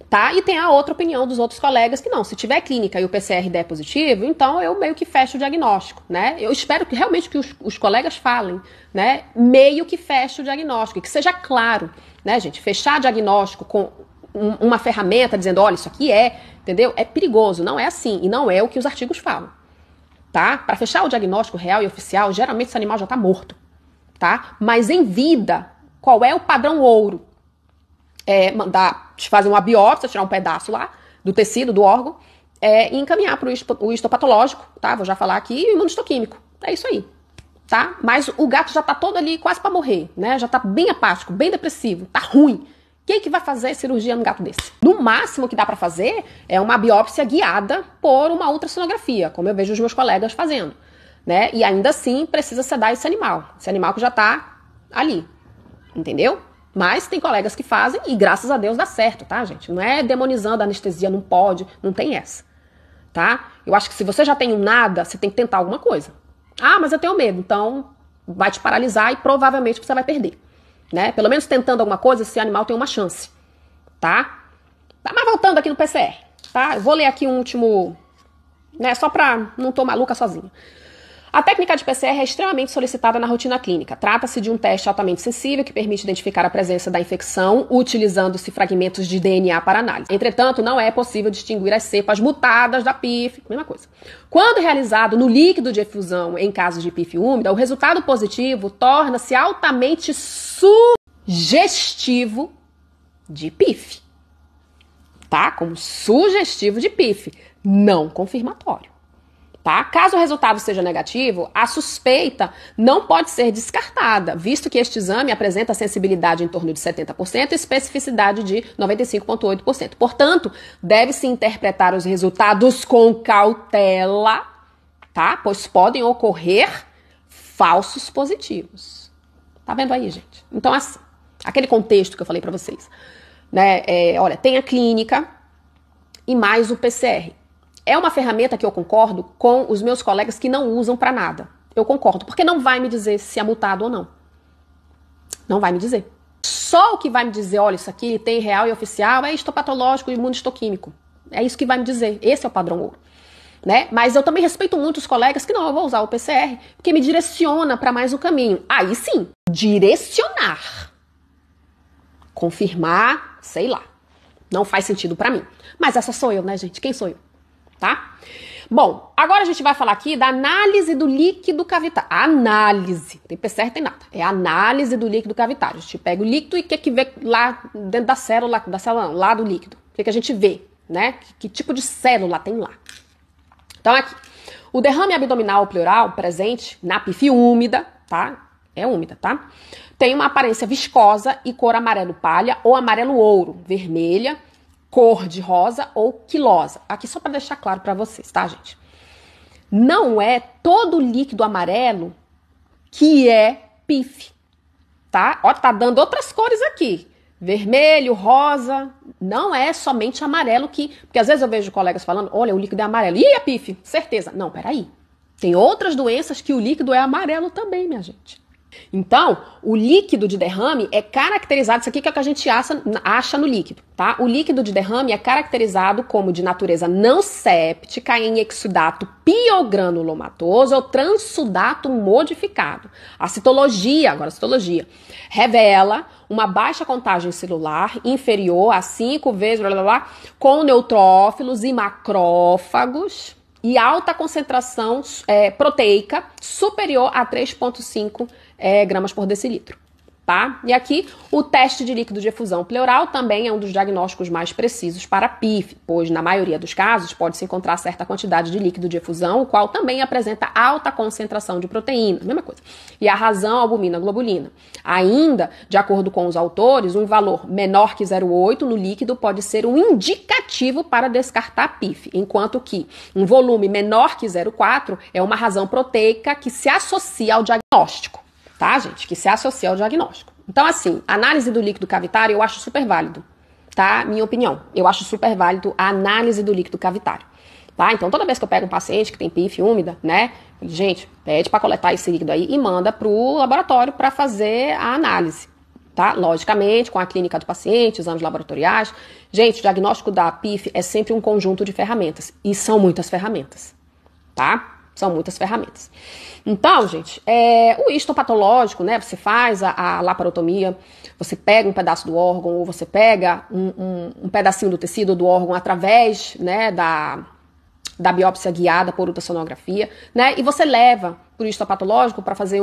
tá? E tem a outra opinião dos outros colegas que não, se tiver clínica e o PCR der positivo, então eu meio que fecho o diagnóstico, né? Eu espero que realmente que os colegas falem, né, meio que feche o diagnóstico, e que seja claro, né, gente, fechar diagnóstico com uma ferramenta dizendo, olha, isso aqui entendeu? É perigoso, não é assim, e não é o que os artigos falam, tá? Para fechar o diagnóstico real e oficial, geralmente esse animal já tá morto, tá? Mas em vida, qual é o padrão ouro? Mandar fazer uma biópsia, tirar um pedaço lá do tecido, do órgão, e encaminhar para o histopatológico, tá? Vou já falar aqui, e o imunohistoquímico, é isso aí, tá? Mas o gato já tá todo ali quase para morrer, né? Já tá bem apático, bem depressivo, tá ruim. Quem que vai fazer cirurgia num gato desse? No máximo que dá para fazer é uma biópsia guiada por uma ultrassonografia, como eu vejo os meus colegas fazendo, né? E ainda assim precisa sedar esse animal que já tá ali, entendeu? Mas tem colegas que fazem e graças a Deus dá certo, tá, gente? Não é demonizando a anestesia, não pode, não tem essa, tá? Eu acho que se você já tem um nada, você tem que tentar alguma coisa. Ah, mas eu tenho medo, então vai te paralisar e provavelmente você vai perder. Né? Pelo menos tentando alguma coisa, esse animal tem uma chance, tá? Mas voltando aqui no PCR, tá? Eu vou ler aqui um último, né? Só pra não tô maluca sozinha. A técnica de PCR é extremamente solicitada na rotina clínica. Trata-se de um teste altamente sensível que permite identificar a presença da infecção utilizando-se fragmentos de DNA para análise. Entretanto, não é possível distinguir as cepas mutadas da PIF, mesma coisa. Quando realizado no líquido de efusão em casos de PIF úmida, o resultado positivo torna-se altamente sugestivo de PIF. tá? Como sugestivo de PIF, não confirmatório. Tá? Caso o resultado seja negativo, a suspeita não pode ser descartada, visto que este exame apresenta sensibilidade em torno de 70% e especificidade de 95,8%. Portanto, deve-se interpretar os resultados com cautela, tá? Pois podem ocorrer falsos positivos. Tá vendo aí, gente? Então, assim, aquele contexto que eu falei para vocês, né? Olha, tem a clínica e mais o PCR. É uma ferramenta que eu concordo com os meus colegas que não usam para nada. Eu concordo, porque não vai me dizer se é mutado ou não. Não vai me dizer. Só o que vai me dizer, olha, isso aqui tem real e oficial, é histopatológico e imunohistoquímico. É isso que vai me dizer. Esse é o padrão ouro. Né? Mas eu também respeito muito os colegas que não, eu vou usar o PCR, porque me direciona para mais o caminho. Aí sim, direcionar. Confirmar, sei lá. Não faz sentido para mim. Mas essa sou eu, né, gente? Quem sou eu? Tá? Bom, agora a gente vai falar aqui da análise do líquido cavitário. Análise, tem PCR, tem nada. É análise do líquido cavitário. A gente pega o líquido e quer que vê lá dentro da célula não, lá do líquido. O que a gente vê, né? Que tipo de célula tem lá. Então aqui, o derrame abdominal pleural presente na PIF úmida, tá? É úmida, tá? Tem uma aparência viscosa e cor amarelo palha ou amarelo ouro, vermelha, cor de rosa ou quilosa. Aqui só para deixar claro para vocês, tá, gente? Não é todo líquido amarelo que é PIF, tá? Ó, tá dando outras cores aqui. Vermelho, rosa, não é somente amarelo que... Porque às vezes eu vejo colegas falando, olha, o líquido é amarelo. Ih, é PIF, certeza. Não, peraí. Tem outras doenças que o líquido é amarelo também, minha gente. Então, o líquido de derrame é caracterizado, isso aqui que é o que a gente acha no líquido, tá? O líquido de derrame é caracterizado como de natureza não séptica em exudato piogranulomatoso ou transsudato modificado. A citologia, revela uma baixa contagem celular inferior a 5 vezes, com neutrófilos e macrófagos e alta concentração proteica superior a 3,5 gramas por decilitro, tá? E aqui, o teste de líquido de efusão pleural também é um dos diagnósticos mais precisos para PIF, pois na maioria dos casos pode-se encontrar certa quantidade de líquido de efusão, o qual também apresenta alta concentração de proteína, mesma coisa. E a razão albumina globulina. Ainda, de acordo com os autores, um valor menor que 0,8 no líquido pode ser um indicativo para descartar PIF, enquanto que um volume menor que 0,4 é uma razão proteica que se associa ao diagnóstico. Tá, gente? Que se associa ao diagnóstico. Então, assim, análise do líquido cavitário eu acho super válido, tá? Minha opinião. Eu acho super válido a análise do líquido cavitário, tá? Então, toda vez que eu pego um paciente que tem PIF úmida, né? Gente, pede para coletar esse líquido aí e manda pro laboratório para fazer a análise, tá? Logicamente, com a clínica do paciente, exames laboratoriais. Gente, o diagnóstico da PIF é sempre um conjunto de ferramentas. E são muitas ferramentas, tá? São muitas ferramentas. Então, gente, o histopatológico, né? Você faz a laparotomia, você pega um pedaço do órgão ou você pega um pedacinho do tecido do órgão através, né, da biópsia guiada por ultrassonografia, né? E você leva para o histopatológico para fazer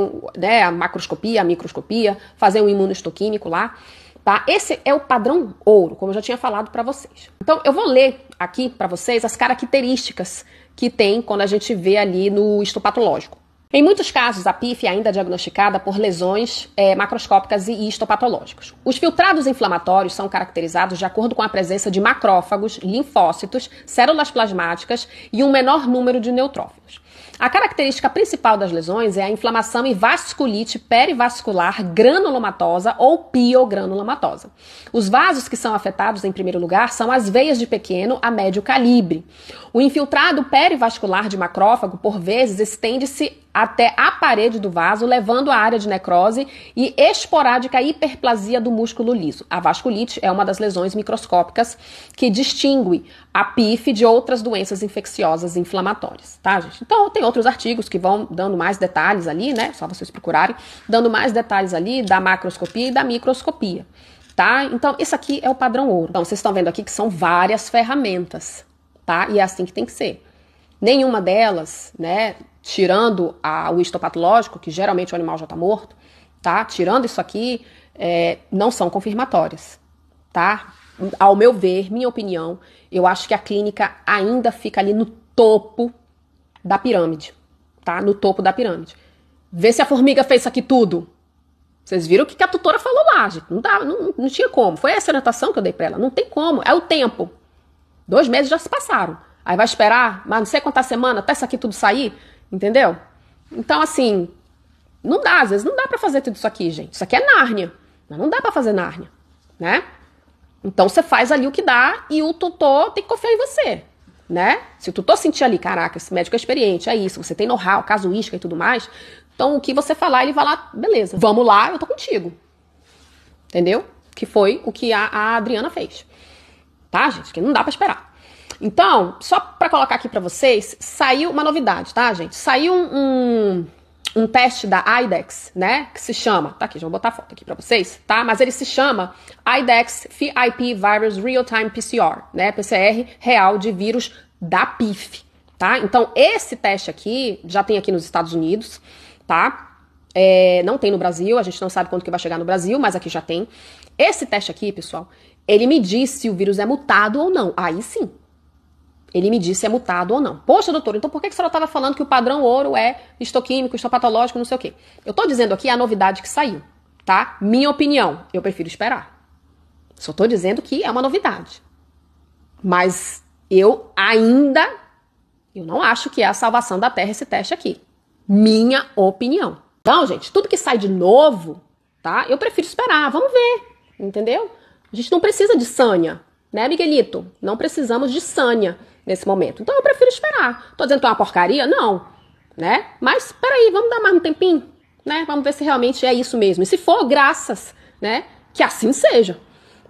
a macroscopia, a microscopia, fazer um imunohistoquímico lá. Tá? Esse é o padrão ouro, como eu já tinha falado para vocês. Então, eu vou ler aqui para vocês as características que tem quando a gente vê ali no histopatológico. Em muitos casos, a PIF é ainda diagnosticada por lesões macroscópicas e histopatológicas. Os filtrados inflamatórios são caracterizados de acordo com a presença de macrófagos, linfócitos, células plasmáticas e um menor número de neutrófilos. A característica principal das lesões é a inflamação e vasculite perivascular granulomatosa ou piogranulomatosa. Os vasos que são afetados, em primeiro lugar, são as veias de pequeno a médio calibre. O infiltrado perivascular de macrófago, por vezes, estende-se até a parede do vaso, levando à área de necrose e esporádica hiperplasia do músculo liso. A vasculite é uma das lesões microscópicas que distingue a PIF de outras doenças infecciosas inflamatórias, tá, gente? Então, tem outros artigos que vão dando mais detalhes ali, né? Só vocês procurarem, dando mais detalhes ali da macroscopia e da microscopia, tá? Então, isso aqui é o padrão ouro. Então, vocês estão vendo aqui que são várias ferramentas, tá? E é assim que tem que ser. Nenhuma delas, né, tirando o histopatológico, que geralmente o animal já está morto, tá? Tirando isso aqui, não são confirmatórias, tá? ao meu ver, minha opinião, eu acho que a clínica ainda fica ali no topo da pirâmide, tá? No topo da pirâmide. Vê se a formiga fez isso aqui tudo. Vocês viram o que a tutora falou lá, gente. Não tinha como. Foi essa orientação que eu dei pra ela. Não tem como. É o tempo. 2 meses já se passaram. Aí vai esperar, mas não sei quantas semanas, até isso aqui tudo sair. Entendeu? Então, assim, não dá. Às vezes não dá pra fazer tudo isso aqui, gente. Isso aqui é Nárnia. Mas não dá pra fazer Nárnia, né? Então, você faz ali o que dá e o tutor tem que confiar em você, né? Se o tutor sentir ali, caraca, esse médico é experiente, é isso, você tem know-how, casuística e tudo mais, então o que você falar, ele vai lá, beleza, vamos lá, eu tô contigo. Entendeu? Que foi o que a Adriana fez. Tá, gente? Que não dá pra esperar. Então, só pra colocar aqui pra vocês, saiu uma novidade, tá, gente? Saiu um teste da IDEXX, né, que se chama, tá aqui, já vou botar a foto aqui pra vocês, tá, mas ele se chama IDEXX VIP Virus Real-Time PCR, né, PCR real de vírus da PIF, tá, então esse teste aqui, já tem aqui nos Estados Unidos, tá, não tem no Brasil, a gente não sabe quando que vai chegar no Brasil, mas aqui já tem. Esse teste aqui, pessoal, ele me diz se o vírus é mutado ou não, aí sim. Ele me disse se é mutado ou não. Poxa, doutor, então por que a senhora estava falando que o padrão ouro é histoquímico, histopatológico, não sei o quê? Eu estou dizendo aqui a novidade que saiu, tá? Minha opinião, eu prefiro esperar. Só estou dizendo que é uma novidade. Mas eu não acho que é a salvação da Terra esse teste aqui. Minha opinião. Então, gente, tudo que sai de novo, tá? Eu prefiro esperar, vamos ver, entendeu? A gente não precisa de Sânia, né, Miguelito? Não precisamos de Sânia nesse momento. Então eu prefiro esperar. Tô dizendo que é uma porcaria? Não, né? Mas peraí, vamos dar mais um tempinho, né? Vamos ver se realmente é isso mesmo. E se for, graças, né? Que assim seja.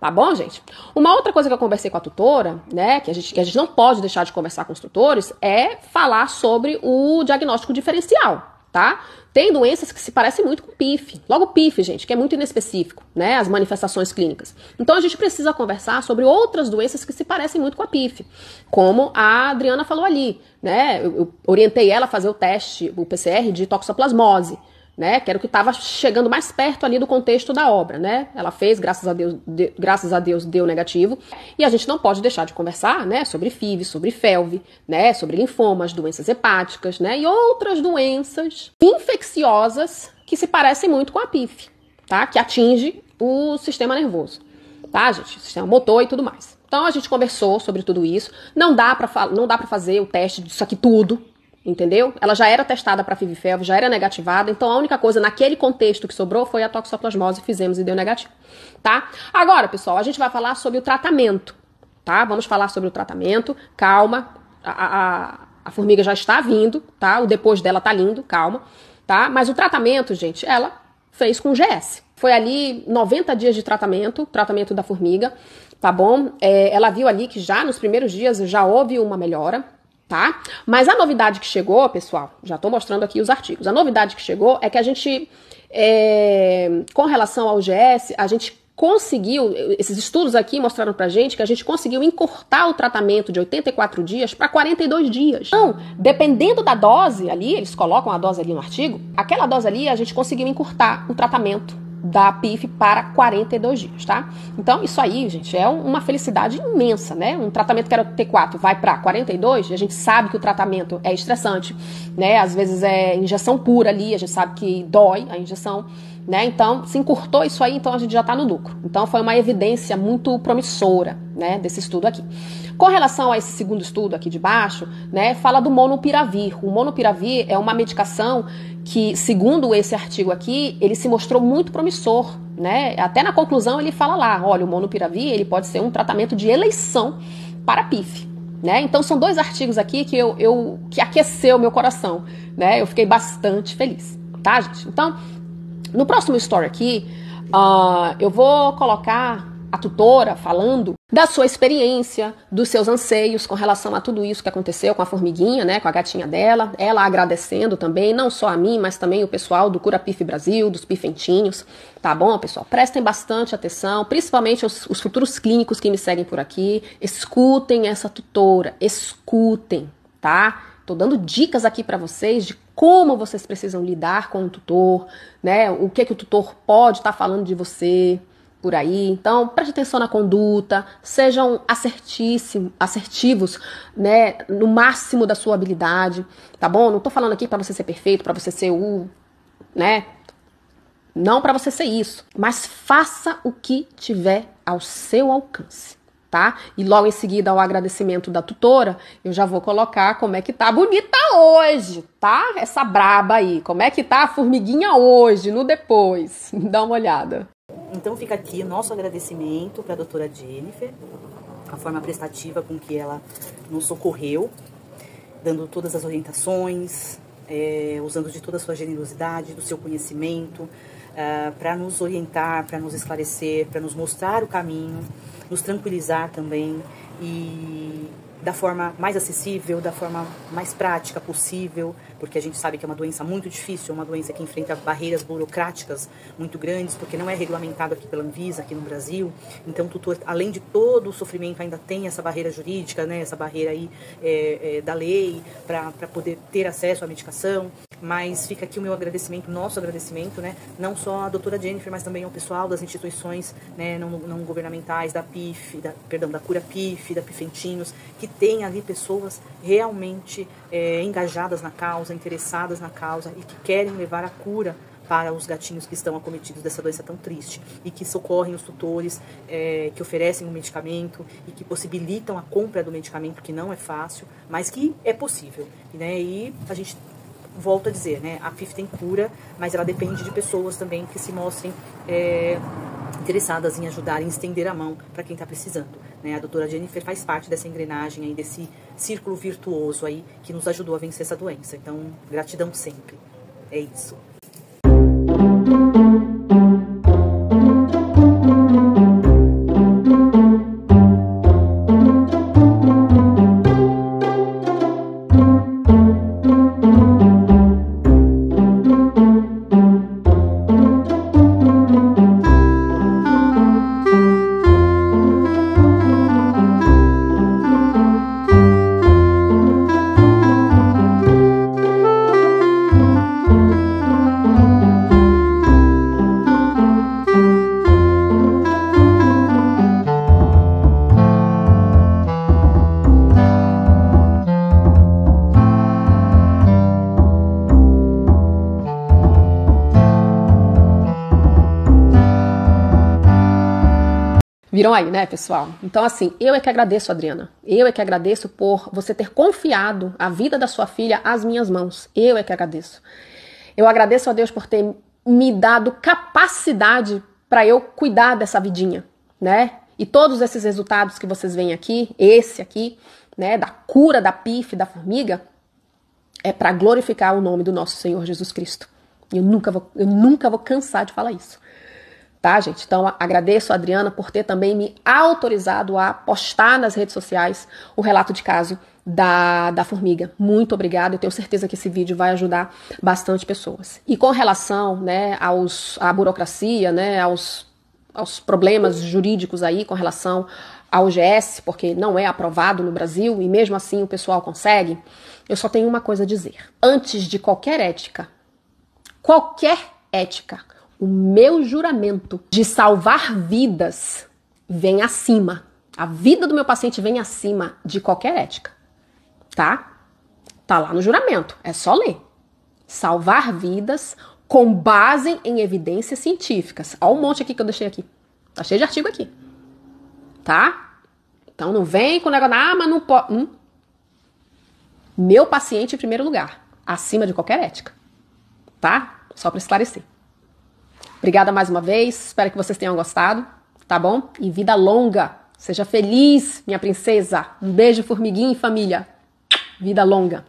Tá bom, gente? Uma outra coisa que eu conversei com a tutora, né? Que a gente não pode deixar de conversar com os tutores, é falar sobre o diagnóstico diferencial, tá? Tem doenças que se parecem muito com PIF. Logo PIF, gente, que é muito inespecífico, né? As manifestações clínicas. Então a gente precisa conversar sobre outras doenças que se parecem muito com a PIF. Como a Adriana falou ali, né? Eu orientei ela a fazer o teste, o PCR de toxoplasmose, né? Que era o que estava chegando mais perto ali do contexto da obra, né? Ela fez, graças a Deus deu negativo. E a gente não pode deixar de conversar, né? Sobre FIV, sobre FeLV, né? Sobre linfomas, doenças hepáticas, né? E outras doenças infecciosas que se parecem muito com a PIF, tá? Que atinge o sistema nervoso, tá, gente? O sistema motor e tudo mais. Então a gente conversou sobre tudo isso. Não dá pra fazer o teste disso aqui tudo, entendeu? Ela já era testada para FIV e FeLV, já era negativada, então a única coisa naquele contexto que sobrou foi a toxoplasmose, fizemos e deu negativo, tá? Agora, pessoal, a gente vai falar sobre o tratamento, tá? Vamos falar sobre o tratamento, calma, a formiga já está vindo, tá? O depois dela tá lindo, calma, tá? Mas o tratamento, gente, ela fez com GS. Foi ali 90 dias de tratamento da formiga, tá bom? Ela viu ali que já nos primeiros dias já houve uma melhora, tá? Mas a novidade que chegou, pessoal, já tô mostrando aqui os artigos, a novidade que chegou é que a gente, com relação ao GS, a gente conseguiu, esses estudos aqui mostraram pra gente que a gente conseguiu encurtar o tratamento de 84 dias para 42 dias. Então, dependendo da dose ali, eles colocam a dose ali no artigo, aquela dose ali a gente conseguiu encurtar o tratamento da PIF para 42 dias, tá? Então, isso aí, gente, é uma felicidade imensa, né? Um tratamento que era T4 vai para 42, e a gente sabe que o tratamento é estressante, né? Às vezes é injeção pura ali, a gente sabe que dói a injeção, né? Então, se encurtou isso aí, então a gente já tá no lucro. Então, foi uma evidência muito promissora, né, desse estudo aqui. Com relação a esse segundo estudo aqui de baixo, né, fala do Monopiravir. O Monopiravir é uma medicação que, segundo esse artigo aqui, ele se mostrou muito promissor, né? Até na conclusão ele fala lá, olha, o Monopiravir, ele pode ser um tratamento de eleição para PIF, né? Então são 2 artigos aqui que aqueceu meu coração, né? Eu fiquei bastante feliz, tá, gente? Então, no próximo story aqui, eu vou colocar a tutora falando da sua experiência, dos seus anseios com relação a tudo isso que aconteceu com a formiguinha, né, com a gatinha dela, ela agradecendo também, não só a mim, mas também o pessoal do Cura PIF Brasil, dos pifentinhos, tá bom, pessoal? Prestem bastante atenção, principalmente os futuros clínicos que me seguem por aqui, escutem essa tutora, escutem, tá? Tô dando dicas aqui para vocês de como vocês precisam lidar com o tutor, né, o que o tutor pode estar falando de você, por aí. Então, preste atenção na conduta, sejam assertivos, né, no máximo da sua habilidade, tá bom? Não tô falando aqui para você ser perfeito, para você ser né? Não para você ser isso, mas faça o que tiver ao seu alcance, tá? E logo em seguida ao agradecimento da tutora, eu já vou colocar como é que tá bonita hoje, tá? Essa braba aí, como é que tá a formiguinha hoje, no depois. Dá uma olhada. Então fica aqui o nosso agradecimento para a doutora Jennifer, a forma prestativa com que ela nos socorreu, dando todas as orientações, usando de toda a sua generosidade, do seu conhecimento, para nos orientar, para nos esclarecer, para nos mostrar o caminho, nos tranquilizar também e da forma mais acessível, da forma mais prática possível, porque a gente sabe que é uma doença muito difícil, é uma doença que enfrenta barreiras burocráticas muito grandes, porque não é regulamentado aqui pela Anvisa, aqui no Brasil. Então o tutor, além de todo o sofrimento, ainda tem essa barreira jurídica, né, essa barreira aí da lei, para poder ter acesso à medicação. Mas fica aqui o meu agradecimento, nosso agradecimento, né, não só à doutora Jennifer, mas também ao pessoal das instituições, né, não governamentais, da PIF, da Cura PIF, da Pifentinhos, que tem ali pessoas realmente engajadas na causa, interessadas na causa e que querem levar a cura para os gatinhos que estão acometidos dessa doença tão triste e que socorrem os tutores, que oferecem o medicamento e que possibilitam a compra do medicamento, que não é fácil, mas que é possível, né? E a gente volta a dizer, né, a PIF tem cura, mas ela depende de pessoas também que se mostrem interessadas em ajudar, em estender a mão para quem está precisando, né? A doutora Jennifer faz parte dessa engrenagem aí, desse círculo virtuoso aí que nos ajudou a vencer essa doença. Então, gratidão sempre. É isso. Viram aí, né, pessoal? Então, assim, eu é que agradeço, Adriana. Eu é que agradeço por você ter confiado a vida da sua filha às minhas mãos. Eu é que agradeço. Eu agradeço a Deus por ter me dado capacidade para eu cuidar dessa vidinha, né? E todos esses resultados que vocês veem aqui, esse aqui, né, da cura da PIF, da formiga, é para glorificar o nome do nosso Senhor Jesus Cristo. Eu nunca vou cansar de falar isso. Tá, gente? Então, agradeço a Adriana por ter também me autorizado a postar nas redes sociais o relato de caso da formiga. Muito obrigada, eu tenho certeza que esse vídeo vai ajudar bastante pessoas. E com relação, né, à burocracia, né, aos problemas jurídicos aí com relação ao OGS, porque não é aprovado no Brasil e mesmo assim o pessoal consegue, eu só tenho uma coisa a dizer. Antes de qualquer ética, o meu juramento de salvar vidas vem acima. A vida do meu paciente vem acima de qualquer ética, tá? Tá lá no juramento, é só ler. Salvar vidas com base em evidências científicas. Olha um monte aqui que eu deixei aqui. Tá cheio de artigo aqui, tá? Então não vem com o negócio, mas não pode. Meu paciente em primeiro lugar, acima de qualquer ética, tá? Só para esclarecer. Obrigada mais uma vez, espero que vocês tenham gostado, tá bom? E vida longa, seja feliz, minha princesa. Um beijo, formiguinha e família. Vida longa.